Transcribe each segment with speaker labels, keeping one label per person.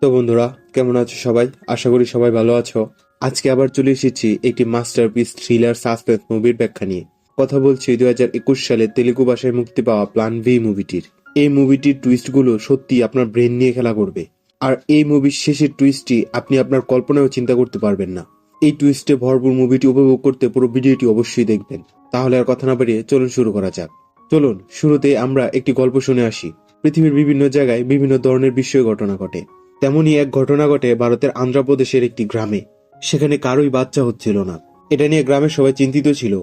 Speaker 1: তো বন্ধুরা, কেমন আছো সবাই? আশা করি সবাই ভালো আছো। আজকে আবার চলে এসেছি একটি মাস্টারপিস থ্রিলার সাসপেন্স মুভির ব্যাখ্যা নিয়ে। কথা বলছি 2021 সালে তেলুগু ভাষায় মুক্তি পাওয়া প্ল্যান ভি মুভিটির। এই মুভিটির টুইস্টগুলো সত্যি আপনার ব্রেন নিয়ে খেলা করবে। আর এই মুভির শেষের টুইস্টটি আপনি আপনার কল্পনায়ও চিন্তা করতে পারবেন না। এই টুইস্টে ভরপুর মুভিটি উপভোগ করতে পুরো ভিডিওটি অবশ্যই দেখবেন। তাহলে আর কথা না বাড়িয়ে চলুন শুরু করা যাক। চলুন শুরুতে আমরা একটি গল্প শুনে আসি। পৃথিবীর বিভিন্ন জায়গায় বিভিন্ন ধরনের বিস্ময় ঘটনা ঘটে। তেমনই এক ঘটনা ঘটে ভারতের আন্ধ্রপ্রদেশের একটি গ্রামে। সেখানে কারোই বাচ্চা হচ্ছিল না। এটা নিয়ে গ্রামের সবাই চিন্তিত ছিল।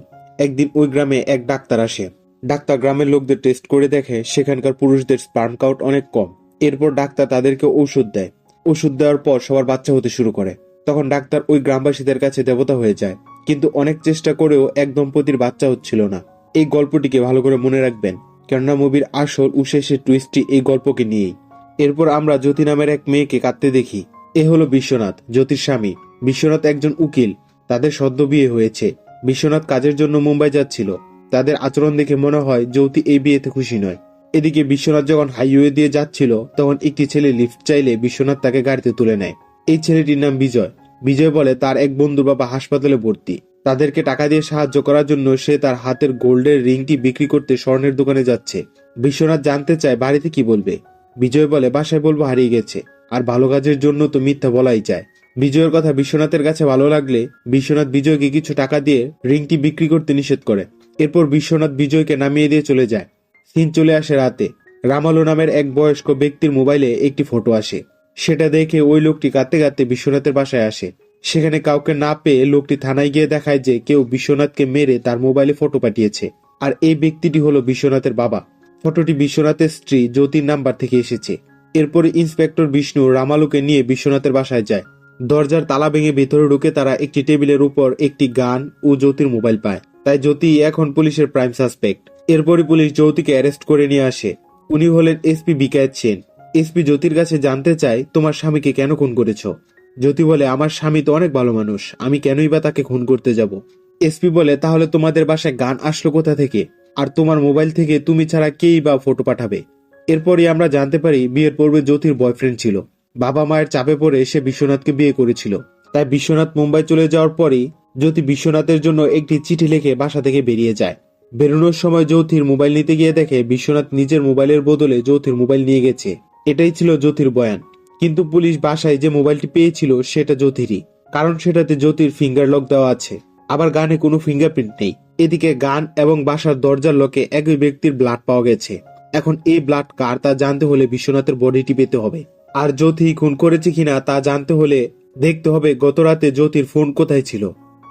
Speaker 1: একদিন ওই গ্রামে এক ডাক্তার আসে। ডাক্তার গ্রামের লোকদের টেস্ট করে দেখে সেখানকার পুরুষদের স্পার্ম কাউন্ট অনেক কম। এরপর ডাক্তার তাদেরকে ঔষধ দেয়। ওষুধ দেওয়ার পর সবার বাচ্চা হতে শুরু করে। তখন ডাক্তার ওই গ্রামবাসীদের কাছে দেবতা হয়ে যায়। কিন্তু অনেক চেষ্টা করেও এক দম্পতির বাচ্চা হচ্ছিল না। এই গল্পটিকে ভালো করে মনে রাখবেন, কেননা মুভির আসল ও শেষের টুইস্টটি এই গল্পকে নিয়েই। এরপর আমরা জ্যোতি নামের এক মেয়েকে কাঁদতে দেখি। এ হলো বিশ্বনাথ, জ্যোতির স্বামী। বিশ্বনাথ একজন উকিল। তাদের সদ্য বিয়ে হয়েছে। বিশ্বনাথ কাজের জন্য মুম্বাই যাচ্ছিল। তাদের আচরণ দেখে মনে হয় জ্যোতি এই বিয়েতে খুশি নয়। এদিকে বিশ্বনাথ যখন হাইওয়ে দিয়ে যাচ্ছিল তখন একটি ছেলে লিফট চাইলে বিশ্বনাথ তাকে গাড়িতে তুলে নেয়। এই ছেলেটির নাম বিজয়। বিজয় বলে তার এক বন্ধুর বাবা হাসপাতালে ভর্তি। তাদেরকে টাকা দিয়ে সাহায্য করার জন্য সে তার হাতের গোল্ডের রিংটি বিক্রি করতে স্বর্ণের দোকানে যাচ্ছে। বিশ্বনাথ জানতে চায় বাড়িতে কি বলবে। বিজয় বলে বাসায় বলবো হারিয়ে গেছে, আর ভালো কাজের জন্য তো মিথ্যা বলাই যায়। বিজয়ের কথা বিশ্বনাথের কাছে ভালো লাগলে বিশ্বনাথ বিজয়কে কিছু টাকা দিয়ে রিংটি বিক্রি করতে নিষেধ করে। এরপর বিশ্বনাথ বিজয়কে নামিয়ে দিয়ে চলে যায়। সিন চলে আসে রাতে। রামালো নামের এক বয়স্ক ব্যক্তির মোবাইলে একটি ফটো আসে। সেটা দেখে ওই লোকটি কাঁদতে কাঁদতে বিশ্বনাথের বাসায় আসে। সেখানে কাউকে না পেয়ে লোকটি থানায় গিয়ে দেখায় যে কেউ বিশ্বনাথকে মেরে তার মোবাইলে ফটো পাঠিয়েছে। আর এই ব্যক্তিটি হলো বিশ্বনাথের বাবা। ফটোটি বিশ্বনাথের স্ত্রী জ্যোতির নাম্বার থেকে এসেছে। এরপরে ইন্সপেক্টর বিষ্ণু রামালুকে নিয়ে বিশ্বনাথের বাসায় যায়। দরজার তালা ভেঙে ভেতরে ঢুকে তারা একটি টেবিলের উপর একটি গান ও জ্যোতির মোবাইল পায়। তাই জ্যোতি এখন পুলিশের প্রাইম সাসপেক্ট। এরপরে পুলিশ জ্যোতিকে অ্যারেস্ট করে নিয়ে আসে। উনি হলেন এসপি বিকায়েত সেন। এসপি জ্যোতির কাছে জানতে চায় তোমার স্বামীকে কেন খুন করেছ। জ্যোতি বলে আমার স্বামী তো অনেক ভালো মানুষ, আমি কেনই বা তাকে খুন করতে যাব। এসপি বলে তাহলে তোমাদের বাসায় গান আসলো কোথা থেকে, আর তোমার মোবাইল থেকে তুমি ছাড়া কেই বা ফটো পাঠাবে। এরপরই আমরা জানতে পারি বিয়ের পূর্বে জ্যোতির বয়ফ্রেন্ড ছিল। বাবা মায়ের চাপে পড়ে সে বিশ্বনাথকে বিয়ে করেছিল। তাই বিশ্বনাথ মুম্বাই চলে যাওয়ার পরই জ্যোতি বিশ্বনাথের জন্য একটি চিঠি লিখে বাসা থেকে বেরিয়ে যায়। বেরোনোর সময় জ্যোতির মোবাইল নিতে গিয়ে দেখে বিশ্বনাথ নিজের মোবাইলের বদলে জ্যোতির মোবাইল নিয়ে গেছে। এটাই ছিল জ্যোতির বয়ান। কিন্তু পুলিশ বাসায় যে মোবাইলটি পেয়েছিল সেটা জ্যোতিরই, কারণ সেটাতে জ্যোতির ফিঙ্গার লক দেওয়া আছে। আবার গানে কোনো ফিঙ্গারপ্রিন্ট নেই। এদিকে গান এবং বাসার দরজার লকে একই ব্যক্তির ব্লাড পাওয়া গেছে। এখন এই ব্লাড কার তা জানতে হলে বিশ্বনাথের বডিটি পেতে হবে। আর জ্যোতি খুন করেছে কিনা তা জানতে হলে দেখতে হবে গত রাতে জ্যোতির ফোন কোথায় ছিল।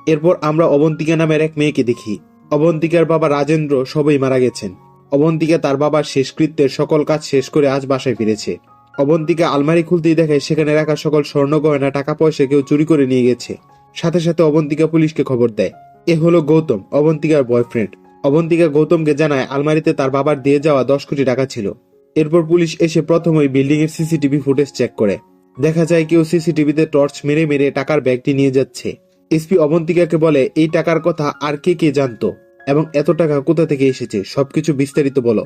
Speaker 1: এরপর আমরা অবন্তিকা নামের এক মেয়েকে দেখি। অবন্তিকার বাবা রাজেন্দ্র সবাই মারা গেছেন। অবন্তিকা তার বাবার শেষকৃত্যের সকল কাজ শেষ করে আজ বাসায় ফিরেছে। অবন্তিকা আলমারি খুলতেই দেখে সেখানে রাখা সকল স্বর্ণ গয়না টাকা পয়সা কেউ চুরি করে নিয়ে গেছে। সাথে সাথে অবন্তিকা পুলিশকে খবর দেয়। এ হলো গৌতম, অবন্তিকার বয়ফ্রেন্ড। অবন্তিকা গৌতমকে জানায় আলমারিতে তার বাবার দিয়ে যাওয়া 10 কোটি টাকা ছিল। এরপর পুলিশ এসে প্রথমেই বিল্ডিং এর সিসিটিভি ফুটেজ চেক করে। দেখা যায় কেউ সিসিটিভিতে টর্চ মেরে মেরে টাকার ব্যাগটি নিয়ে যাচ্ছে। এসপি অবন্তিকাকে বলে এই টাকার কথা আর কে কে জানতো এবং এত টাকা কোথা থেকে এসেছে সবকিছু বিস্তারিত বলো।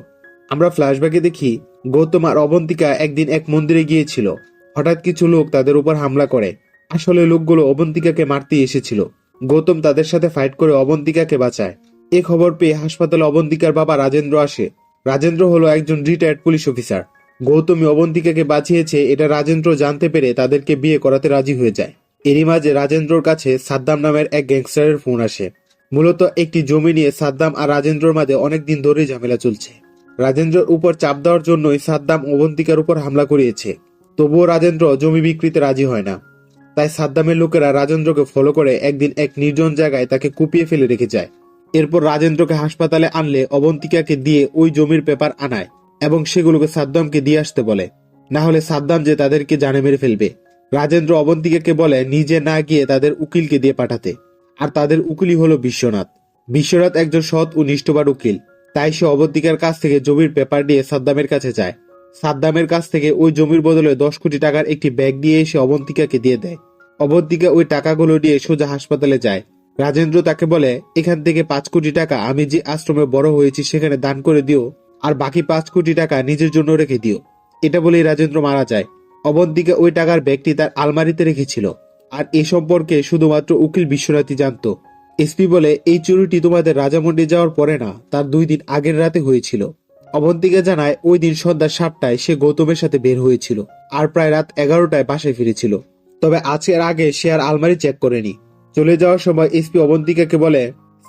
Speaker 1: আমরা ফ্ল্যাশব্যাকে দেখি গৌতম আর অবন্তিকা একদিন এক মন্দিরে গিয়েছিল। হঠাৎ কিছু লোক তাদের উপর হামলা করে। আসলে লোকগুলো অবন্তিকাকে মারতেই এসেছিল। গৌতম তাদের সাথে ফাইট করে অবন্তিকাকে বাঁচায়। এ খবর পেয়ে হাসপাতালে অবন্তিকার বাবা রাজেন্দ্র আসে। রাজেন্দ্র হলো একজন রিটায়ার্ড পুলিশ অফিসার। গৌতমী অবন্তিকাকে বাঁচিয়েছে এটা রাজেন্দ্র জানতে পেরে তাদেরকে বিয়ে করাতে রাজি হয়ে যায়। এরই মাঝে রাজেন্দ্রর কাছে সাদ্দাম নামের এক গ্যাংস্টারের ফোন আসে। মূলত একটি জমি নিয়ে সাদ্দাম আর রাজেন্দ্রর মাঝে অনেকদিন ধরেই ঝামেলা চলছে। রাজেন্দ্রের উপর চাপ দেওয়ার জন্যই সাদ্দাম অবন্তিকার উপর হামলা করিয়েছে। তবুও রাজেন্দ্র জমি বিক্রিতে রাজি হয় না। তাই সাদ্দামের লোকেরা রাজেন্দ্রকে ফলো করে একদিন এক নির্জন জায়গায় তাকে কুপিয়ে ফেলে রেখে যায়। এরপর রাজেন্দ্রকে হাসপাতালে আনলে অবন্তিকাকে দিয়ে ওই জমির পেপার আনায় এবং সেগুলোকে সাদ্দামকে দিয়ে আসতে বলে, না হলে সাদ্দাম যে তাদেরকে জানে মেরে ফেলবে। রাজেন্দ্র অবন্তিকাকে বলে নিজে না গিয়ে তাদের উকিলকে দিয়ে পাঠাতে। আর তাদের উকিলই হলো বিশ্বনাথ। বিশ্বনাথ একজন সৎ ও নিষ্ঠবান উকিল। তাই সে অবন্তিকার কাছ থেকে জমির পেপার নিয়ে সাদ্দামের কাছে যায়। সাদ্দামের কাছ থেকে ওই জমির বদলে 10 কোটি টাকার একটি ব্যাগ দিয়ে এসে অবন্তিকাকে দিয়ে দেয়। অবন্তিকা ওই টাকাগুলো নিয়ে সোজা হাসপাতালে যায়। রাজেন্দ্র তাকে বলে এখান থেকে 5 কোটি টাকা আমি যে আশ্রমে বড় হয়েছি সেখানে দান করে দিও, আর বাকি 5 কোটি টাকা নিজের জন্য রেখে দিও। এটা বলেই রাজেন্দ্র মারা যায়। অবন্তিকা ওই টাকার ব্যাগটি তার আলমারিতে রেখেছিল, আর এ সম্পর্কে শুধুমাত্র উকিল বিশ্বনাথই জানত। এসপি বলে, এই চুরিটি তোমাদের রাজামন্ডি যাওয়ার পরে না, তার 2 দিন আগের রাতে হয়েছিল। অবন্তিকা জানায় ওই দিন সন্ধ্যা 7টায় সে গৌতমের সাথে বের হয়েছিল, আর প্রায় রাত 11টায় বাসায় ফিরেছিল। তবে আজকের আগে সে আর আলমারি চেক করেনি। চলে যাওয়ার সময় এসপি অবন্তিকাকে বলে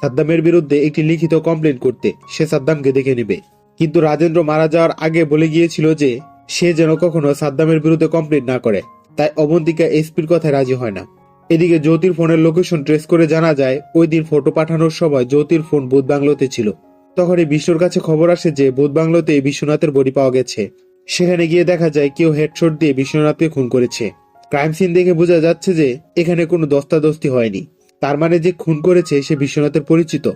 Speaker 1: সাদ্দামের বিরুদ্ধে একটি লিখিত কমপ্লেন করতে, সে সাদ্দামকে দেখে নেবে। কিন্তু রাজেন্দ্র মারা যাওয়ার আগে বলে গিয়েছিল যে সে যেন কখনো সাদ্দামের বিরুদ্ধে কমপ্লেন না করে, তাই অবন্তিকা এসপির কথায় রাজি হয় না। এদিকে জ্যোতির ফোনের লোকেশন ট্রেস করে জানা যায় ওই দিন ফটো পাঠানোর সময় জ্যোতির ফোন বুধ বাংলোতে ছিল। তখনই বিষ্ণুর কাছে খবর আসে যে বুধ বাংলোতে বিশ্বনাথের বডি পাওয়া গেছে। সেখানে গিয়ে দেখা যায় কেউ হেডশট দিয়ে বিশ্বনাথকে খুন করেছে। ক্রাইম সিন দেখে বোঝা যাচ্ছে যে এখানে কোনো দস্তাদস্তি হয়নি, তার মানে যে খুন করেছে সে বিশ্বনাথের পরিচিত।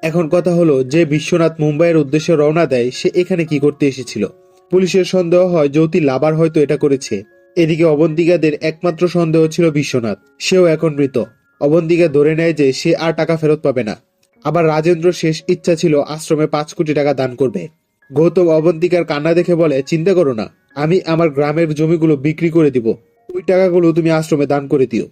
Speaker 1: এখন কথা হলো, যে বিশ্বনাথ মুম্বাইয়ের উদ্দেশ্যে রওনা দেয় সে এখানে কি করতে এসেছিল। পুলিশের সন্দেহ হয় জ্যোতি লাভার হয়তো এটা করেছে। এদিকে অবন্তিকাদের একমাত্র সন্দেহ ছিল বিশ্বনাথ, সেও এখন মৃত। অবন্তিকা ধরে নেয় যে সে আর টাকা ফেরত পাবে না। আবার রাজেন্দ্র শেষ ইচ্ছা ছিল আশ্রমে 5 কোটি টাকা দান করবে। গৌতম অবন্তিকার কান্না দেখে বলে, চিন্তা করো না, আমি আমার গ্রামের জমিগুলো বিক্রি করে দিব, ওই টাকাগুলো তুমি আশ্রমে দান করে দিও।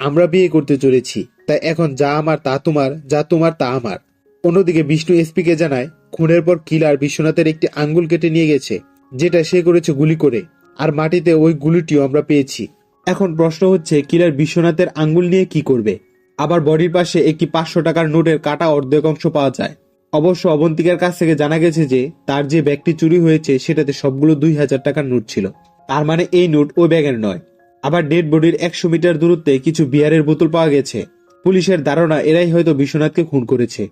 Speaker 1: আমরা বিয়ে করতে চলেছি, তাই এখন যা আমার তা তোমার, যা তোমার তা আমার। অন্যদিকে বিষ্ণু এসপি কে জানায় খুনের পর কিলার বিশ্বনাথের একটি আঙ্গুল কেটে নিয়ে গেছে, যেটা সে করেছে গুলি করে, আর মাটিতে ওই গুলিটিও আমরা পেয়েছি। এখন প্রশ্ন হচ্ছে কিলার বিশ্বনাথের আঙ্গুল নিয়ে কি করবে। আবার বডির পাশে একটি 500 টাকার নোটের কাটা অর্ধেক অংশ পাওয়া যায়। অবশ্য অবন্তিকার কাছ থেকে জানা গেছে যে তার যে ব্যাগটি চুরি হয়েছে সেটাতে সবগুলো 2000 টাকার নোট ছিল, তার মানে এই নোট ওই ব্যাগের নয়। আবার ডেড বডির 100 মিটার দূরত্বে কিছু বিয়ারের বোতল পাওয়া গেছে। পুলিশের ধারণা এরাই হয়তো বিশ্বনাথকে খুন করেছে।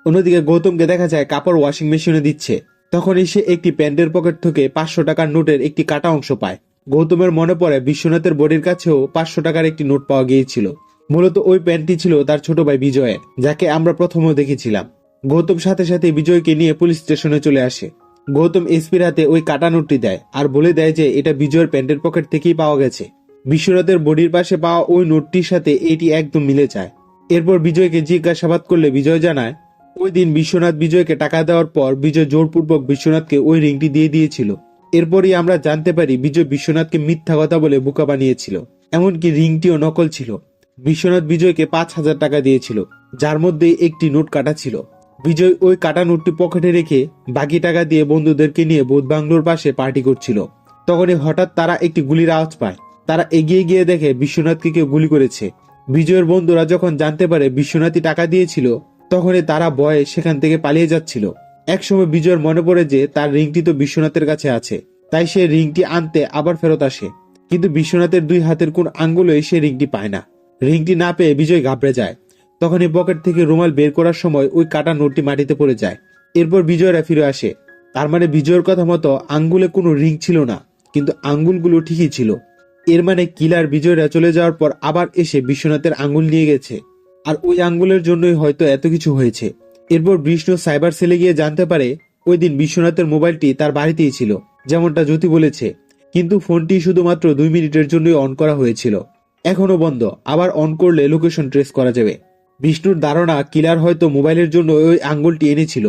Speaker 1: অন্যদিকে গৌতমকে দেখা যায় কাপড় ওয়াশিং মেশিনে দিচ্ছে। তখনই সে একটি প্যান্টের পকেট থেকে 500 টাকার নোটের একটি কাটা অংশ পায়। গৌতমের মনে পড়ে বিশ্বনাথের বডির কাছেও 500 টাকার একটি নোট পাওয়া গিয়েছিল। মূলত ওই প্যান্টটি ছিল তার ছোট ভাই বিজয়ের, যাকে আমরা প্রথমেও দেখেছিলাম। গৌতম সাথে সাথে বিজয়কে নিয়ে পুলিশ স্টেশনে চলে আসে। গৌতম এসপির হাতে ওই কাটা নোটটি দেয় আর বলে দেয় যে এটা বিজয়ের প্যান্টের পকেট থেকেই পাওয়া গেছে। বিশ্বনাথের বডির পাশে পাওয়া ওই নোটটির সাথে এটি একদম মিলে যায়। এরপর বিজয়কে জিজ্ঞাসাবাদ করলে বিজয় জানায় ওই দিন বিশ্বনাথ বিজয়কে টাকা দেওয়ার পর বিজয় জোরপূর্বক বিশ্বনাথকে ওই রিংটি দিয়ে দিয়েছিল। এরপরই আমরা জানতে পারি বিজয় বিশ্বনাথকে মিথ্যা কথা বলে বোকা বানিয়েছিল, এমনকি রিংটিও নকল ছিল। বিশ্বনাথ বিজয়কে 5000 টাকা দিয়েছিল, যার মধ্যে একটি নোট কাটা ছিল। বিজয় ওই কাটা নোটটি পকেটে রেখে বাকি টাকা দিয়ে বন্ধুদেরকে নিয়ে বোধ বাংলোর পাশে পার্টি করছিল। তখনই হঠাৎ তারা একটি গুলির আওয়াজ পায়। তারা এগিয়ে গিয়ে দেখে বিশ্বনাথকে কেউ গুলি করেছে। বিজয়ের বন্ধুরা যখন জানতে পারে বিশ্বনাথই টাকা দিয়েছিল, তখনই তারা ভয়ে সেখান থেকে পালিয়ে যাচ্ছিল। একসময় বিজয়ের মনে পড়ে যে তার রিংটি তো বিশ্বনাথের কাছে আছে, তাই সে রিংটি আনতে আবার ফেরত আসে। কিন্তু বিশ্বনাথের 2 হাতের কোন আঙ্গুলে সে রিংটি পায় না। রিংটি না পেয়ে বিজয় ঘাবড়ে যায়। তখনই পকেট থেকে রুমাল বের করার সময় ওই কাটা নোটটি মাটিতে পড়ে যায়। এরপর বিজয়রা ফিরে আসে। তার মানে বিজয়ের কথা মতো আঙ্গুলে কোনো রিং ছিল না, কিন্তু আঙ্গুলগুলো ঠিকই ছিল। এর মানে কিলার বিজয়রা চলে যাওয়ার পর আবার এসে বিশ্বনাথের আঙ্গুল নিয়ে গেছে, আর ওই আঙ্গুলের জন্যই হয়তো এত কিছু হয়েছে। এরপর বিষ্ণু সাইবার সেলে গিয়ে জানতে পারে ওই দিন বিশ্বনাথের মোবাইলটি তার বাড়িতেই ছিল, যেমনটা জ্যোতি বলেছে, কিন্তু ফোনটি শুধুমাত্র 2 মিনিটের জন্যই অন করা হয়েছিল, এখনো বন্ধ। আবার অন করলে লোকেশন ট্রেস করা যাবে। বিষ্ণুর ধারণা কিলার হয়তো মোবাইলের জন্য ওই আঙ্গুলটি এনেছিল,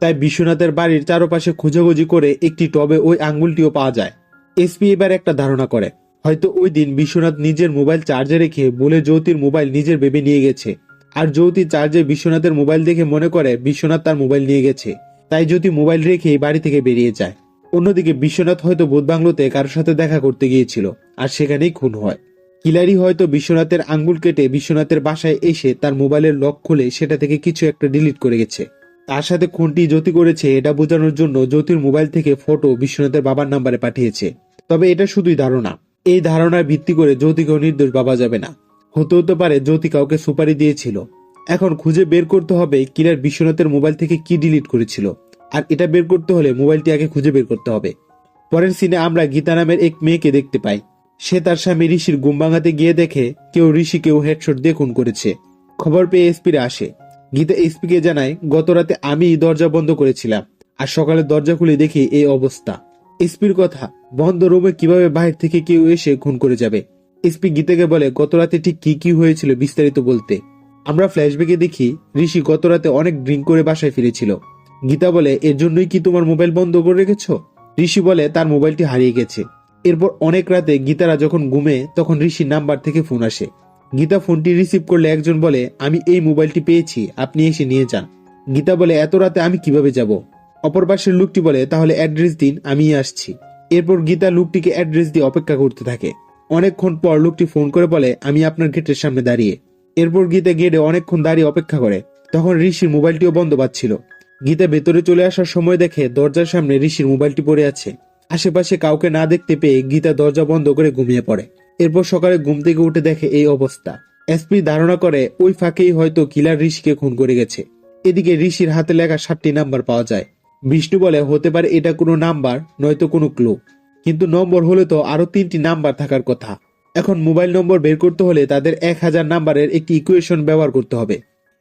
Speaker 1: তাই বিশ্বনাথের বাড়ির চারপাশে খোঁজাখুঁজি করে একটি টবে ওই আঙ্গুলটিও পাওয়া যায়। এসপি এবার একটা ধারণা করে হয়তো ওই দিন বিশ্বনাথ নিজের মোবাইল চার্জে রেখে বলে জ্যোতির মোবাইল নিজের বেবে নিয়ে গেছে, আর জ্যোতি চার্জে বিশ্বনাথের মোবাইল দেখে মনে করে বিশ্বনাথ তার মোবাইল নিয়ে গেছে, তাই জ্যোতি মোবাইল রেখে বাড়ি থেকে বেরিয়ে যায়। অন্যদিকে বিশ্বনাথ হয়তো বোধ বাংলোতে কারোর সাথে দেখা করতে গিয়েছিল, আর সেখানেই খুন হয়। কিলারি হয়তো বিশ্বনাথের আঙ্গুল কেটে বিশ্বনাথের বাসায় এসে তার মোবাইলের লক খুলে সেটা থেকে কিছু একটা ডিলিট করে গেছে। তার সাথে খুনটি জ্যোতি করেছে এটা বোঝানোর জন্য জ্যোতির মোবাইল থেকে ফটো বিশ্বনাথের বাবার নাম্বারে পাঠিয়েছে। তবে এটা শুধুই ধারণা। এই ধারণার ভিত্তি করে জ্যোতিকেও নির্দোষ ভাবা যাবে না। হতে পারে জ্যোতি কাউকে সুপারি দিয়েছিল। এখন খুঁজে বের করতে হবে কিলার বিশ্বনাথের মোবাইল থেকে কি ডিলিট করেছিল, আর এটা বের করতে হলে মোবাইলটি আগে খুঁজে বের করতে হবে। পরের সিনে আমরা গীতা নামের এক মেয়েকে দেখতে পাই। সে তার স্বামী ঋষির ঘুম ভাঙাতে গিয়ে দেখে কেউ ঋষিকেও হেডশট দিয়ে খুন করেছে। খবর পেয়ে এসপিরা আসে। গীতা এসপিকে জানায় গত রাতে আমি দরজা বন্ধ করেছিলাম, আর সকালে দরজা খুলে দেখি এই অবস্থা। এসপির কথা, বন্ধ রুমে কিভাবে বাহির থেকে কেউ এসে খুন করে যাবে। এসপি গীতাকে বলে গত রাতে ঠিক কি কি হয়েছিল বিস্তারিত বলতে। আমরা ফ্ল্যাশব্যাকে দেখি ঋষি গত রাতে অনেক ড্রিঙ্ক করে বাসায় ফিরেছিল। গীতা বলে এর জন্যই কি তোমার মোবাইল বন্ধ করে রেখেছ? ঋষি বলে তার মোবাইলটি হারিয়ে গেছে, এরপর অনেক রাতে গীতারা যখন ঘুমে তখন ঋষির নাম্বার থেকে ফোন আসে। গীতা ফোনটি রিসিভ করলে একজন বলে, আমি এই মোবাইলটি পেয়েছি, আপনি এসে নিয়ে যান। গীতা বলে, এত রাতে আমি কিভাবে যাব? অপর পাশের লোকটি বলে, তাহলে অ্যাড্রেস দিন, আমি আসছি। এরপর গীতা লোকটিকে অ্যাড্রেস দিয়ে অপেক্ষা করতে থাকে। অনেকক্ষণ পর লোকটি ফোন করে বলে, আমি আপনার গেটের সামনে দাঁড়িয়ে। এরপর গীতা গেটে অনেকক্ষণ দাঁড়িয়ে অপেক্ষা করে। তখন ঋষির মোবাইলটিও বন্ধ পাচ্ছিল। গীতা ভেতরে চলে আসার সময় দেখে দরজার সামনে ঋষির মোবাইলটি পড়ে আছে। আশেপাশে কাউকে না দেখতে পেয়ে গীতা দরজা বন্ধ করে ঘুমিয়ে পড়ে। এরপর সকালে ঘুম থেকে উঠে দেখে এই অবস্থা। এসপি ধারণা করে ওই ফাঁকেই হয়তো কিলার ঋষিকে খুন করে গেছে। এদিকে ঋষির হাতে লেখা 7টি নাম্বার পাওয়া যায়। বিষ্ণু বলে, হতে পারে এটা কোনো নাম্বার নয়তো কোনো ক্লু, কিন্তু নম্বর হলে তো আরো 3টি নাম্বার থাকার কথা। এখন মোবাইল নম্বর বের করতে হলে তাদের 1000 নাম্বারের একটি ইকুয়েশন ব্যবহার করতে হবে।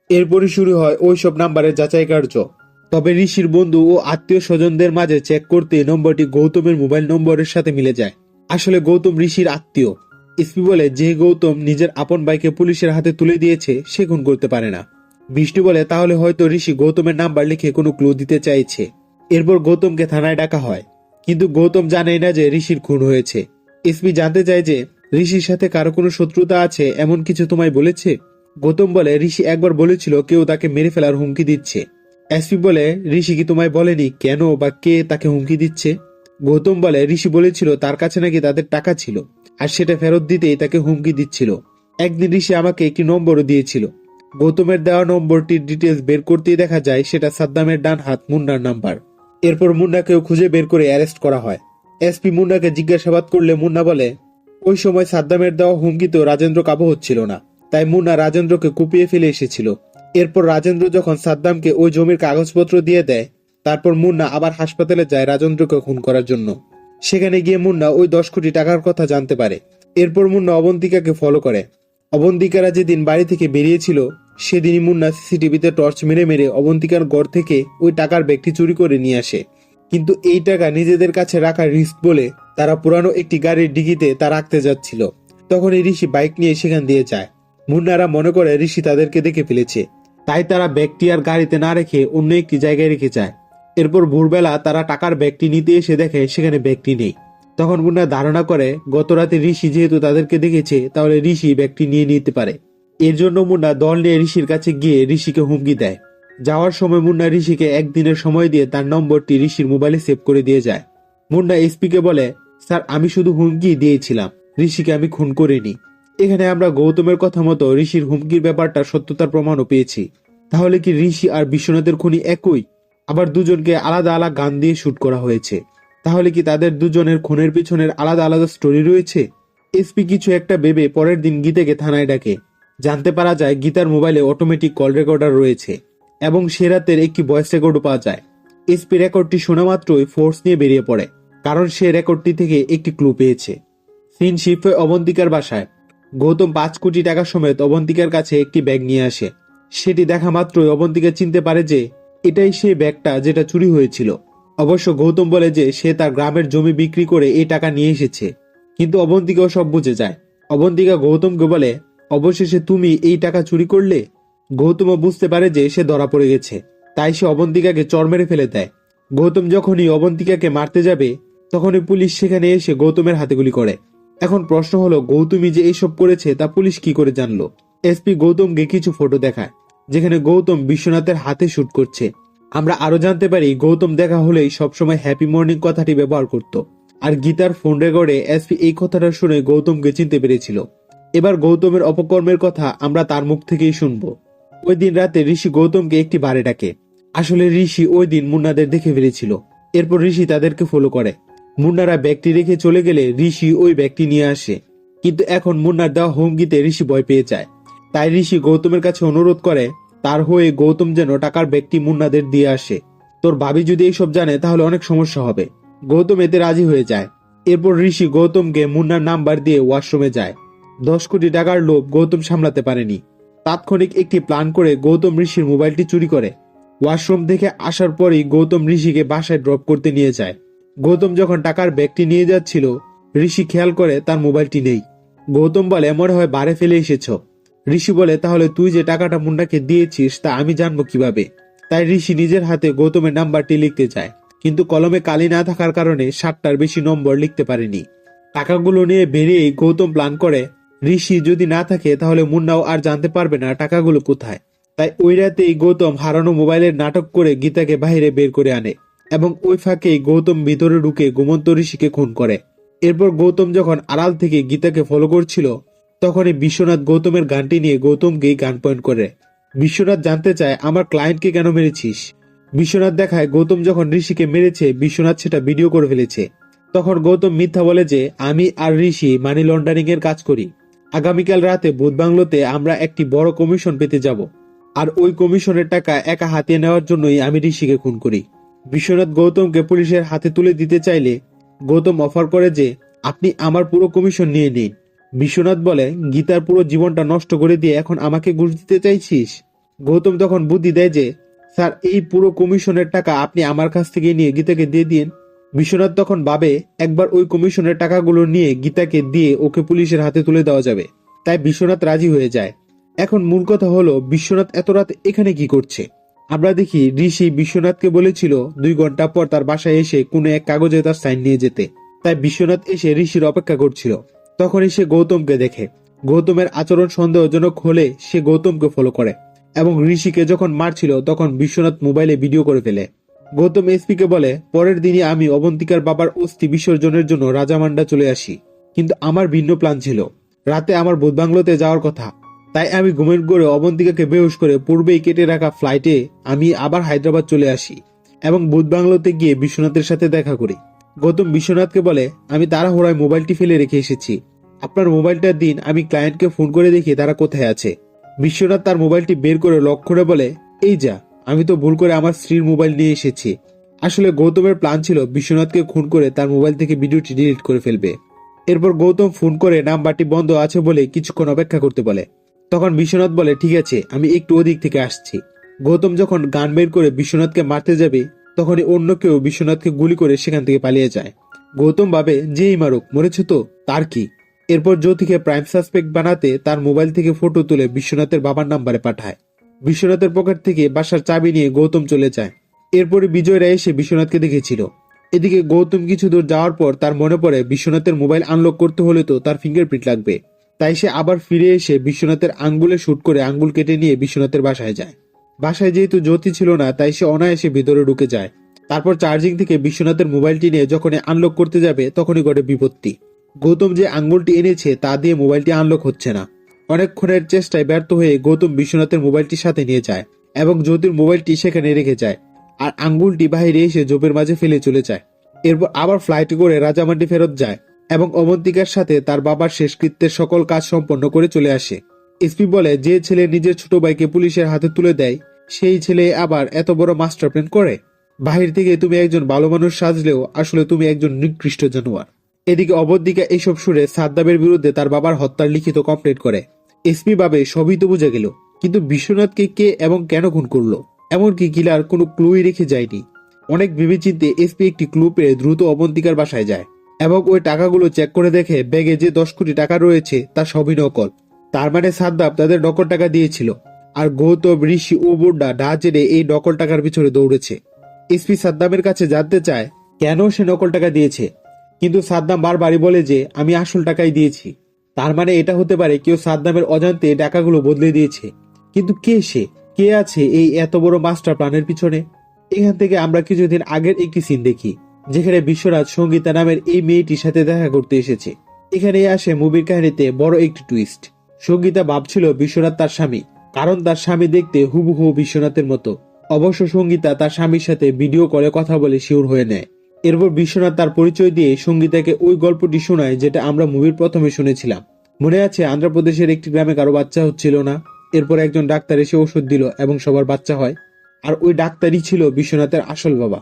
Speaker 1: এরপরই শুরু হয় ওইসব নাম্বারের যাচাই কার্য। তবে ঋষির বন্ধু ও আত্মীয় স্বজনদের মাঝে চেক করতে নম্বরটি গৌতমের মোবাইল নম্বরের সাথে মিলে যায়। আসলে গৌতম ঋষির আত্মীয়। এসপি বলে, যে গৌতম নিজের আপন ভাইকে পুলিশের হাতে তুলে দিয়েছে সে খুন করতে পারে না। বিষ্ণু বলে, তাহলে হয়তো ঋষি গৌতমের নাম্বার লিখে কোনো ক্লু দিতে চাইছে। এরপর গৌতমকে থানায় ডাকা হয়, কিন্তু গৌতম জানেই না যে ঋষির খুন হয়েছে। এসপি জানতে চায় যে ঋষির সাথে কারো কোনো শত্রুতা আছে, এমন কিছু তোমায় বলেছে? গৌতম বলে, ঋষি একবার বলেছিল কেউ তাকে মেরে ফেলার হুমকি দিচ্ছে। এসপি বলে, ঋষি কি তোমায় বলেনি কেন বা কে তাকে হুমকি দিচ্ছে? গৌতম বলে, ঋষি বলেছিল তার কাছে নাকি তাদের টাকা ছিল, আর সেটা ফেরত দিতেই তাকে হুমকি দিচ্ছিল। একদিন ঋষি আমাকে একটি নম্বরও দিয়েছিল। গৌতমের দেওয়া নম্বরটির ডিটেলস বের করতেই দেখা যায় সেটা সাদ্দামের ডান হাত মুন্নার নাম্বার। এরপর মুন্নাকেও খুঁজে বের করে অ্যারেস্ট করা হয়। এসপি মুন্নাকে জিজ্ঞাসাবাদ করলে মুন্না বলে, ওই সময় সাদ্দামের দেওয়া হুমকিতেও রাজেন্দ্র কাবু হচ্ছিল না, তাই মুন্না রাজেন্দ্রকে কুপিয়ে ফেলে এসেছিল। এরপর রাজেন্দ্র যখন সাদ্দামকে ওই জমির কাগজপত্র দিয়ে দেয়, তারপর মুন্না আবার হাসপাতালে যায় রাজেন্দ্রকে খুন করার জন্য। সেখানে গিয়ে মুন্না ওই 10 কোটি টাকার কথা জানতে পারে। এরপর মুন্না অবন্তিকাকে ফলো করে। অবন্তিকারা যেদিন বাড়ি থেকে বেরিয়েছিল সেদিনই মুন্না সিসিটিভিতে টর্চ মেরে মেরে অবন্তিকার ঘর থেকে ওই টাকার ব্যাগটি চুরি করে নিয়ে আসে। কিন্তু এই টাকা নিজেদের কাছে রাখা রিস্ক বলে তারা পুরানো একটি গাড়ির ডিগিতে তা রাখতে যাচ্ছিল। তখন এই ঋষি বাইক নিয়ে সেখান দিয়ে যায়। মুন্নারা মনে করে ঋষি তাদেরকে দেখে ফেলেছে, তাই তারা ব্যাগটি আর গাড়িতে না রেখে অন্য একটি জায়গায় রেখে যায়। এরপর ভোরবেলা তারা টাকার ব্যাগটি নিতে এসে দেখে সেখানে ব্যাগটি নেই। তখন মুন্না ধারণা করে গত রাতে ঋষি যেহেতু তাদেরকে দেখেছে, তাহলে ঋষি ব্যাগটি নিয়ে নিতে পারে। এর জন্য মুন্না দল নিয়ে ঋষির কাছে গিয়ে ঋষিকে হুমকি দেয়। যাওয়ার সময় মুন্না ঋষিকে একদিনের সময় দিয়ে তার নম্বরটি ঋষির মোবাইলে সেভ করে দিয়ে যায়। মুন্না এসপিকে বলে, স্যার আমি শুধু হুমকি দিয়েছিলাম, ঋষিকে আমি খুন করিনি। এখানে আমরা গৌতমের কথা মতো ঋষির হুমকির ব্যাপারটা সত্যতার প্রমাণও পেয়েছি। তাহলে কি ঋষি আর বিশ্বনাথের খুনি একই? আবার দুজনকে আলাদা আলাদা গান দিয়ে শুট করা হয়েছে। তাহলে কি তাদের দুজনের খুনের পিছনের আলাদা আলাদা স্টোরি রয়েছে? এসপি কিছু একটা ভেবে পরের দিন গীতাকে থানায় ডাকে। জানতে পারা যায় গীতার মোবাইলে অটোমেটিক কল রেকর্ডার রয়েছে এবং সে রাতের একটি ভয়েস রেকর্ডও পাওয়া যায়। এসপি রেকর্ডটি শোনা মাত্রই ফোর্স নিয়ে বেরিয়ে পড়ে, কারণ সে রেকর্ডটি থেকে একটি ক্লু পেয়েছে। সিন শিফট হয় অবন্তিকার বাসায়। গৌতম 5 কোটি টাকা সমেত অবন্তিকার কাছে একটি ব্যাগ নিয়ে আসে। সেটি দেখা মাত্রই অবন্তিকা চিনতে পারে যে এটাই সেই ব্যাগটা যেটা চুরি হয়েছিল। অবশ্য গৌতম বলে যে সে তার গ্রামের জমি বিক্রি করে এই টাকা নিয়ে এসেছে, কিন্তু অবন্তিকাও সব বুঝে যায়। অবন্তিকা গৌতমকে বলে, অবশেষে তুমি এই টাকা চুরি করলে। গৌতমও বুঝতে পারে যে সে ধরা পড়ে গেছে, তাই সে অবন্তিকাকে চড় মেরে ফেলে দেয়। গৌতম যখনই অবন্তিকাকে মারতে যাবে তখনই পুলিশ সেখানে এসে গৌতমের হাতে গুলি করে। এখন প্রশ্ন হলো, গৌতমই যে এইসব করেছে তা পুলিশ কি করে জানলো? এসপি গৌতমকে কিছু ফটো দেখায় যেখানে গৌতম বিশ্বনাথের হাতে শুট করছে। আমরা আরো জানতে পারি গৌতম দেখা হলেই সবসময় হ্যাপি মর্নিং কথাটি ব্যবহার করত, আর গীতার ফোন রেকর্ডে এসপি এই কথাটা শুনে গৌতমকে চিনতে পেরেছিল। এবার গৌতমের অপকর্মের কথা আমরা তার মুখ থেকেই শুনবো। ওই দিন রাতে ঋষি গৌতমকে একটি বারে ডাকে। আসলে ঋষি ওই দিন মুন্নাদের দেখে ফেলেছিল। এরপর ঋষি তাদেরকে ফলো করে। মুন্নারা ব্যাগটি রেখে চলে গেলে ঋষি ওই ব্যাগটি নিয়ে আসে, কিন্তু এখন মুন্নার দেওয়া হুমকিতে ঋষি ভয় পেয়ে যায়। তাই ঋষি গৌতমের কাছে অনুরোধ করে তার হয়ে গৌতম যেন টাকার ব্যাগটি মুন্নাদের দিয়ে আসে। তোর ভাবি যদি এইসব জানে তাহলে অনেক সমস্যা হবে। গৌতম এতে রাজি হয়ে যায়। এরপর ঋষি গৌতমকে মুন্নার নাম্বার দিয়ে ওয়াশরুমে যায়। 10 কোটি টাকার লোভ গৌতম সামলাতে পারেনি। তাৎক্ষণিক একটি প্ল্যান করে গৌতম ঋষির মোবাইলটি চুরি করে। ওয়াশরুম থেকে আসার পরই গৌতম ঋষিকে বাসায় ড্রপ করতে নিয়ে যায়। গৌতম যখন টাকার ব্যাগটি নিয়ে যাচ্ছিল ঋষি খেয়াল করে তার মোবাইলটি নেই। গৌতম বলে, মনে হয় বারে ফেলে এসেছ। ঋষি বলে, তাহলে তুই যে টাকাটা মুন্নাকে দিয়েছিস তা আমি জানবো কিভাবে? তাই ঋষি নিজের হাতে গৌতমের নাম্বারটি লিখতে চায়, কিন্তু কলমে কালি না থাকার কারণে 7টার বেশি নম্বর লিখতে পারেনি। টাকাগুলো নিয়ে বেরিয়ে গৌতম প্ল্যান করে ঋষি যদি না থাকে তাহলে মুন্নাও আর জানতে পারবে না টাকাগুলো কোথায়। তাই ওই রাতেই গৌতম হারানো মোবাইলের নাটক করে গীতাকে বাইরে বের করে আনে এবং ওই ফাঁকেই গৌতম ভিতরে ঢুকে ঘুমন্ত ঋষিকে খুন করে। এরপর গৌতম যখন আড়াল থেকে গীতাকে ফলো করছিল তখনই বিশ্বনাথ গৌতমের গানটি নিয়ে গৌতমকেই গান পয়েন্ট করে। বিশ্বনাথ জানতে চায় আমার ক্লায়েন্টকে কেন মেরেছিস। বিশ্বনাথ দেখায় গৌতম যখন ঋষিকে মেরেছে বিশ্বনাথ সেটা ভিডিও করে ফেলেছে। তখন গৌতম মিথ্যা বলে যে আমি আর ঋষি মানি লন্ডারিং এর কাজ করি। আগামীকাল রাতে ভূত বাংলোতে আমরা একটি বড় কমিশন পেতে যাব, আর ওই কমিশনের টাকা একা হাতিয়ে নেওয়ার জন্যই আমি ঋষিকে খুন করি। বিশ্বনাথ গৌতমকে পুলিশের হাতে তুলে দিতে চাইলে গৌতম অফার করে যে আপনি আমার পুরো কমিশন নিয়ে নিন। বিশ্বনাথ বলে গীতার পুরো জীবনটা নষ্ট করে দিয়ে এখন আমাকে ঘুষ দিতে চাইছিস। গৌতম তখন বুদ্ধি দেয় যে স্যার এই পুরো কমিশনের টাকা আপনি আমার কাছ থেকে নিয়ে গীতাকে দিয়ে দিন। বিশ্বনাথ তখন ভাবে একবার ওই কমিশনের টাকাগুলো নিয়ে গীতাকে দিয়ে ওকে পুলিশের হাতে তুলে দেওয়া যাবে, তাই বিশ্বনাথ রাজি হয়ে যায়। এখন মূল কথা হলো বিশ্বনাথ এত রাত এখানে কি করছে। আমরা দেখি ঋষি বিশ্বনাথকে বলেছিল 2 ঘন্টা পর তার বাসায় এসে কোনো এক কাগজে তার সাইন নিয়ে যেতে, তাই বিশ্বনাথ এসে ঋষির অপেক্ষা করছিল। তখনই সে গৌতমকে দেখে। গৌতমের আচরণ সন্দেহজনক হলে সে গৌতমকে ফলো করে এবং ঋষিকে যখন মারছিল তখন বিশ্বনাথ মোবাইলে ভিডিও করে ফেলে। গৌতম এসপিকে বলে পরের দিনই আমি অবন্তিকার বাবার অস্থি বিসর্জনের জন্য রাজামান্ডা চলে আসি, কিন্তু আমার ভিন্ন প্ল্যান ছিল। রাতে আমার ভূত বাংলোতে যাওয়ার কথা, তাই আমি ঘুমের ঘোরে অবন্তিকাকে বেহুশ করে পূর্বেই কেটে রাখা ফ্লাইটে আমি আবার হায়দ্রাবাদ চলে আসি এবং ভূত বাংলোতে গিয়ে বিশ্বনাথের সাথে দেখা করি। গৌতম বিশ্বনাথকে বলে আমি তাড়াহুড়ায় মোবাইলটি ফেলে রেখে এসেছি, আপনার মোবাইলটা দিন, আমি ক্লায়েন্টকে ফোন করে দেখি তারা কোথায় আছে। বিশ্বনাথ তার মোবাইলটি বের করে লক করে বলে এই যা, আমি তো ভুল করে আমার স্ত্রীর মোবাইল নিয়ে এসেছি। আসলে গৌতমের প্ল্যান ছিল বিশ্বনাথকে খুন করে তার মোবাইল থেকে ভিডিওটি ডিলিট করে ফেলবে। এরপর গৌতম ফোন করে নাম্বারটি বন্ধ আছে বলে কিছুক্ষণ অপেক্ষা করতে বলে। তখন বিশ্বনাথ বলে ঠিক আছে, আমি একটু ওদিক থেকে আসছি। গৌতম যখন গান বের করে বিশ্বনাথকে মারতে যাবে তখনই অন্য কেউ বিশ্বনাথকে গুলি করে সেখান থেকে পালিয়ে যায়। গৌতম ভাবে যেই মারুক, মরেছে তো তার কি। এরপর জ্যোতিকে প্রাইম সাসপেক্ট বানাতে তার মোবাইল থেকে ফটো তুলে বিশ্বনাথের বাবার নাম্বারে পাঠায়। বিশ্বনাথের পকেট থেকে বাসার চাবি নিয়ে গৌতম চলে যায়। এরপরে বিজয়রা এসে বিশ্বনাথকে দেখেছিল। এদিকে গৌতম কিছু দূর যাওয়ার পর তার মনে পড়ে বিশ্বনাথের মোবাইল আনলক করতে হলে তো তার ফিঙ্গারপ্রিন্ট লাগবে, তাই সে আবার ফিরে এসে বিশ্বনাথের আঙ্গুলে শুট করে আঙ্গুল কেটে নিয়ে বিশ্বনাথের বাসায় যায়। বাসায় যেহেতু জ্যোতি ছিল না তাই সে অনায়াসে ভিতরে ঢুকে যায়। তারপর চার্জিং থেকে বিশ্বনাথের মোবাইলটি নিয়ে যখনই আনলক করতে যাবে তখনই ঘটে বিপত্তি। গৌতম যে আঙ্গুলটি এনেছে তা দিয়ে মোবাইলটি আনলক হচ্ছে না। অনেকক্ষণের চেষ্টায় ব্যর্থ হয়ে গৌতম বিশ্বনাথের মোবাইলটি সাথে নিয়ে যায় এবং জ্যোতির মোবাইলটি সেখানে রেখে যায়, আর আঙ্গুলটি বাহিরে এসে জোপের মাঝে ফেলে চলে যায়। এরপর আবার ফ্লাইটে করে রাজামান্ডি ফেরত যায় এবং অবন্তিকার সাথে তার বাবার শেষকৃত্যের সকল কাজ সম্পন্ন করে চলে আসে। এসপি বলে যে ছেলে নিজের ছোট ভাইকে পুলিশের হাতে তুলে দেয় সেই ছেলে আবার এত বড় মাস্টার প্ল্যান করে। বাহির থেকে তুমি একজন ভালো মানুষ সাজলেও আসলে তুমি একজন নিকৃষ্ট জানোয়ার। এদিকে অবন্তিকা এইসব সুরে সাদ্দামের বিরুদ্ধে তার বাবার হত্যার লিখিত কমপ্লেন করে। এসপি ভাবে সবই তো বোঝা গেল, কিন্তু বিশ্বনাথকে কে এবং কেন খুন করলো, এমনকি কিলার কোনো ক্লুই রেখে যায়নি। অনেক ভেবেচিন্তে এসপি একটি ক্লু পেয়ে দ্রুত অবন্তিকার বাসায় যায় এবং ওই টাকাগুলো চেক করে দেখে ব্যাগে যে 10 কোটি টাকা রয়েছে তা সবই নকল। তার মানে সাদ্দাম তাদের নকল টাকা দিয়েছিল, আর গৌতম, ঋষি ও বুড্ডা ডা জেনে এই নকল টাকার পিছনে দৌড়েছে। এসপি সাদ্দামের কাছে জানতে চায় কেন সে নকল টাকা দিয়েছে, কিন্তু সাদ্দাম বারবারই বলে যে আমি আসল টাকাই দিয়েছি। তার মানে এটা হতে পারে কেউ সাদ্দামের অজান্তে টাকাগুলো বদলে দিয়েছে। কিন্তু কে সে, কে আছে এই এত বড় মাস্টার প্ল্যানের পিছনে? এখান থেকে আমরা কিছুদিন আগের একটি সিন দেখি যেখানে বিশ্বরাজ সঙ্গীতা নামের এই মেয়েটির সাথে দেখা করতে এসেছে। এখানে আসে মুভির কাহিনীতে বড় একটি টুইস্ট। সঙ্গীতা ভাবছিল বিশ্বনাথ তার স্বামী, কারণ তার স্বামী দেখতে হুবহু বিশ্বনাথের মতো। অবশ্য সঙ্গীতা তার স্বামীর সাথে ভিডিও কলে কথা বলে শিওর হয়ে নেয়। এরপর বিশ্বনাথ তার পরিচয় দিয়ে সঙ্গীতাকে ওই গল্পটি শোনায় যেটা আমরা মুভির প্রথমে শুনেছিলাম। মনে আছে আন্ধ্রপ্রদেশের একটি গ্রামে কারো বাচ্চা হচ্ছিল না, এরপর একজন ডাক্তার এসে ওষুধ দিল এবং সবার বাচ্চা হয়, আর ওই ডাক্তারই ছিল বিশ্বনাথের আসল বাবা।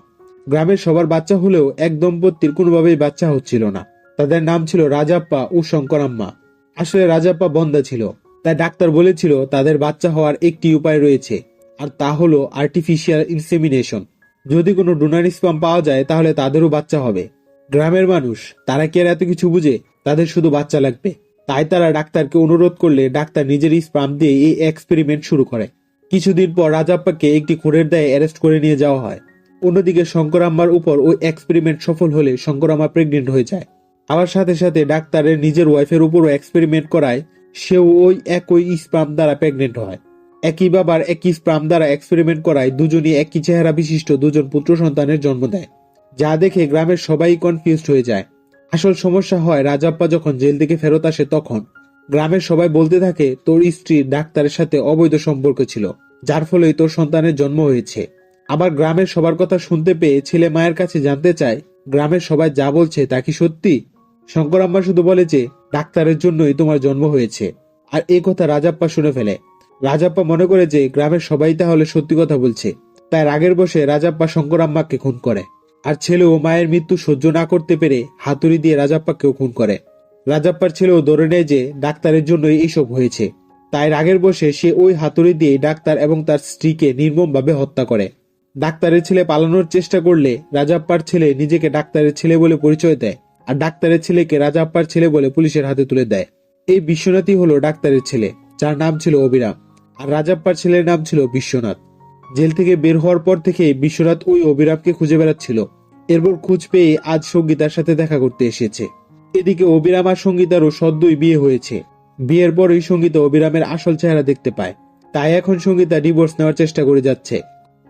Speaker 1: গ্রামের সবার বাচ্চা হলেও এক দম্পতির কোনোভাবেই বাচ্চা হচ্ছিল না। তাদের নাম ছিল রাজাপ্পা ও শঙ্করাম্মা। আসলে রাজাপ্পা বন্ধা ছিল, তাই ডাক্তার বলেছিল তাদের বাচ্চা হওয়ার একটি উপায় রয়েছে, আর তা হলো আর্টিফিশিয়াল ইনসেমিনেশন। যদি কোনো ডোনার স্পাম পাওয়া যায় তাহলে তাদেরও বাচ্চা হবে। গ্রামের মানুষ তারা কি আর এত কিছু বুঝে, তাদের শুধু বাচ্চা লাগবে। তাই তারা ডাক্তারকে অনুরোধ করলে ডাক্তার নিজের স্পাম দিয়ে এই এক্সপেরিমেন্ট শুরু করে। কিছুদিন পর রাজাপ্পাকে একটি খুনের দায়ে অ্যারেস্ট করে নিয়ে যাওয়া হয়। অন্যদিকে শঙ্করাম্মার উপর ওই এক্সপেরিমেন্ট সফল হলে শঙ্করাম্মা প্রেগনেন্ট হয়ে যায়। আবার সাথে সাথে ডাক্তারের নিজের ওয়াইফের উপরও এক্সপেরিমেন্ট করায় সেও ওই একই স্পার্ম দ্বারা প্রেগনেন্ট হয়। একই বাবার একই স্পার্ম দ্বারা এক্সপেরিমেন্ট করায় দুজনই একই চেহারা বিশিষ্ট দুজন পুত্র সন্তানের জন্ম দেয়, যা দেখে গ্রামের সবাই কনফিউজড হয়ে যায়। আসল সমস্যা হয় রাজাপ্পা যখন জেল থেকে ফেরত আসে তখন। গ্রামের সবাই বলতে থাকে তোর স্ত্রীর ডাক্তারের সাথে অবৈধ সম্পর্ক ছিল, যার ফলেই তোর সন্তানের জন্ম হয়েছে। আবার গ্রামের সবার কথা শুনতে পেয়ে ছেলে মায়ের কাছে জানতে চায় গ্রামের সবাই যা বলছে তা কি সত্যি। শঙ্করাম্মা শুধু বলে যে ডাক্তারের জন্যই তোমার জন্ম হয়েছে। আর এই কথা রাজাপ্পা শুনে ফেলে। রাজাপ্পা মনে করে যে গ্রামের সবাই তাহলে সত্যি কথা বলছে, তাই রাগের বশে রাজাপ্পা শঙ্করাম্মাকে খুন করে। আর ছেলেও মায়ের মৃত্যু সহ্য না করতে পেরে হাতুড়ি দিয়ে রাজাপ্পাকেও খুন করে। রাজাপ্পার ছেলেও ধরে নেয় যে ডাক্তারের জন্যই এইসব হয়েছে, তাই রাগের বশে সে ওই হাতুড়ি দিয়ে ডাক্তার এবং তার স্ত্রীকে নির্মমভাবে হত্যা করে। ডাক্তারের ছেলে পালানোর চেষ্টা করলে রাজাপ্পার ছেলে নিজেকে ডাক্তারের ছেলে বলে পরিচয় দেয়, আর ডাক্তারের ছেলেকে রাজাপ্পার ছেলে বলে পুলিশের হাতে তুলে দেয়। এই বিশ্বনাথই হলো ডাক্তারের ছেলে, যার নাম ছিল অবিরাম, আর রাজাপ্পার ছেলের নাম ছিল বিশ্বনাথ। জেল থেকে বের হওয়ার পর থেকে বিশ্বনাথ ওই অবিরামকে খুঁজে বেড়াচ্ছিল। এরপর খোঁজ পেয়ে আজ সঙ্গীতার সাথে দেখা করতে এসেছে। এদিকে অবিরাম আর সঙ্গীতারও সদ্যই বিয়ে হয়েছে। বিয়ের পরই সঙ্গীতা অবিরামের আসল চেহারা দেখতে পায়, তাই এখন সঙ্গীতা ডিভোর্স নেওয়ার চেষ্টা করে যাচ্ছে।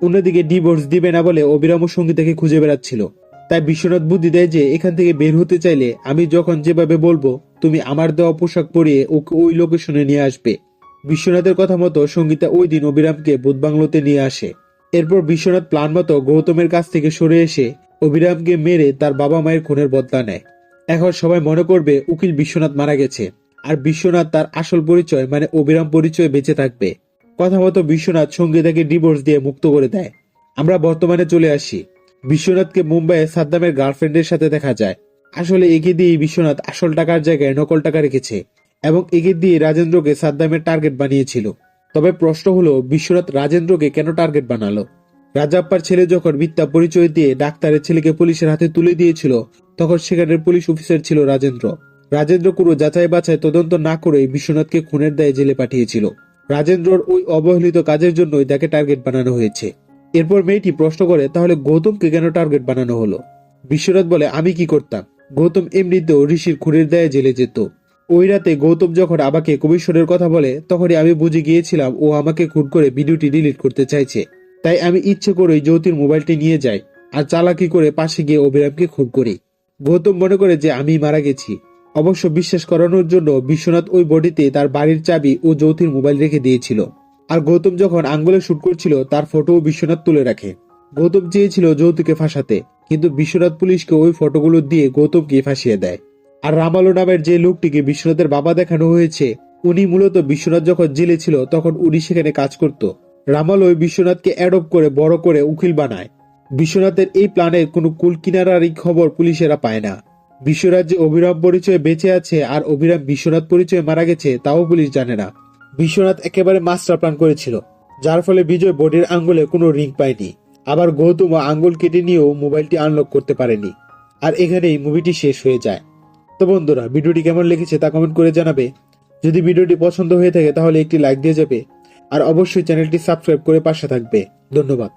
Speaker 1: অন্যদিকে ডিভোর্স দিবে না বলে অবিরাম ও সঙ্গীতাকে খুঁজে বেড়াচ্ছিল। তাই বিশ্বনাথ বুদ্ধি দেয় যে এখান থেকে বের হতে চাইলে আমি যখন যেভাবে বলবো তুমি আমার দেওয়া পোশাক পরিয়ে ওকে ওই লোকেশনে নিয়ে আসবে। বিশ্বনাথের কথা মতো সঙ্গীতা ওই দিন অবিরামকে বুধবাংলোতে নিয়ে আসে। এরপর বিশ্বনাথ প্ল্যান মতো গৌতমের কাছ থেকে সরে এসে অবিরামকে মেরে তার বাবা মায়ের খুনের বদলা নেয়। এখন সবাই মনে করবে উকিল বিশ্বনাথ মারা গেছে, আর বিশ্বনাথ তার আসল পরিচয় মানে অবিরাম পরিচয় বেঁচে থাকবে। কথা মতো বিশ্বনাথ সঙ্গীতাকে ডিভোর্স দিয়ে মুক্ত করে দেয়। আমরা বর্তমানে চলে আসি। বিশ্বনাথকে মুম্বাইয়ে সাদ্দামের গার্লফ্রেন্ডের সাথে দেখা যায়। আসলে একে দিয়ে বিশ্বনাথ আসল টাকার জায়গায় নকল টাকা রেখেছে এবং একে দিয়ে রাজেন্দ্রকে সাদ্দামের টার্গেট বানিয়েছিল। তবে প্রশ্ন হলো বিশ্বনাথ রাজেন্দ্রকে কেন টার্গেট বানালো? রাজাপ্পার ছেলে যখন মিথ্যা পরিচয় দিয়ে ডাক্তারের ছেলেকে পুলিশের হাতে তুলে দিয়েছিল তখন সেখানের পুলিশ অফিসার ছিল রাজেন্দ্র। রাজেন্দ্র কোনো যাচাই বাছাই তদন্ত না করে বিশ্বনাথকে খুনের দায়ে জেলে পাঠিয়েছিল। রাজেন্দ্রর ওই অবহেলিত কাজের জন্যই তাকে টার্গেট বানানো হয়েছে। এরপর মেয়েটি প্রশ্ন করে তাহলে গৌতমকে কেন টার্গেট বানানো হলো? বিশ্বনাথ বলে আমি কি করতাম, গৌতম এমনিতেও ঋষির খুনের দায়ে জেলে যেত। ওই রাতে গৌতম যখন আমাকে কমিশনের কথা বলে তখনই আমি বুঝে গিয়েছিলাম ও আমাকে খুন করে ভিডিওটি ডিলিট করতে চাইছে। তাই আমি ইচ্ছে করেই জ্যোতির মোবাইলটি নিয়ে যাই আর চালাকি করে পাশে গিয়ে অবিরামকে খুন করি। গৌতম মনে করে যে আমি মারা গেছি। অবশ্য বিশ্বাস করানোর জন্য বিশ্বনাথ ওই বডিতে তার বাড়ির চাবি ও জ্যোতির মোবাইল রেখে দিয়েছিল। আর গৌতম যখন আঙ্গুলে শুট করছিল তার ফটোও বিশ্বনাথ তুলে রাখে। গৌতম চেয়েছিল যৌতুকে ফাঁসাতে, কিন্তু বিশ্বনাথ পুলিশকে ওই ফটোগুলো দিয়ে গৌতমকে ফাঁসিয়ে দেয়। আর রামালো নামের যে লোকটিকে বিশ্বনাথের বাবা দেখানো হয়েছে উনি মূলত বিশ্বনাথ যখন জেলে ছিল তখন উনি সেখানে কাজ করত। রামালো বিশ্বনাথকে অ্যাডপ্ট করে বড় করে উকিল বানায়। বিশ্বনাথের এই প্ল্যানের কোনো কুল কিনারারই খবর পুলিশেরা পায় না। বিশ্বনাথ যে অবিরাম পরিচয়ে বেঁচে আছে আর অবিরাম বিশ্বনাথ পরিচয়ে মারা গেছে তাও পুলিশ জানে না। বিশ্বনাথ একেবারে মাস্টার প্ল্যান করেছিল, যার ফলে বিজয় বডির আঙ্গুলে কোনো রিং পায়নি। আবার গৌতম আঙ্গুল কেটে নিয়েও মোবাইলটি আনলক করতে পারেনি। আর এখানেই মুভিটি শেষ হয়ে যায়। তো বন্ধুরা, ভিডিওটি কেমন লেগেছে তা কমেন্ট করে জানাবে। যদি ভিডিওটি পছন্দ হয়ে থাকে তাহলে একটি লাইক দিয়ে যাবে, আর অবশ্যই চ্যানেলটি সাবস্ক্রাইব করে পাশে থাকবে। ধন্যবাদ।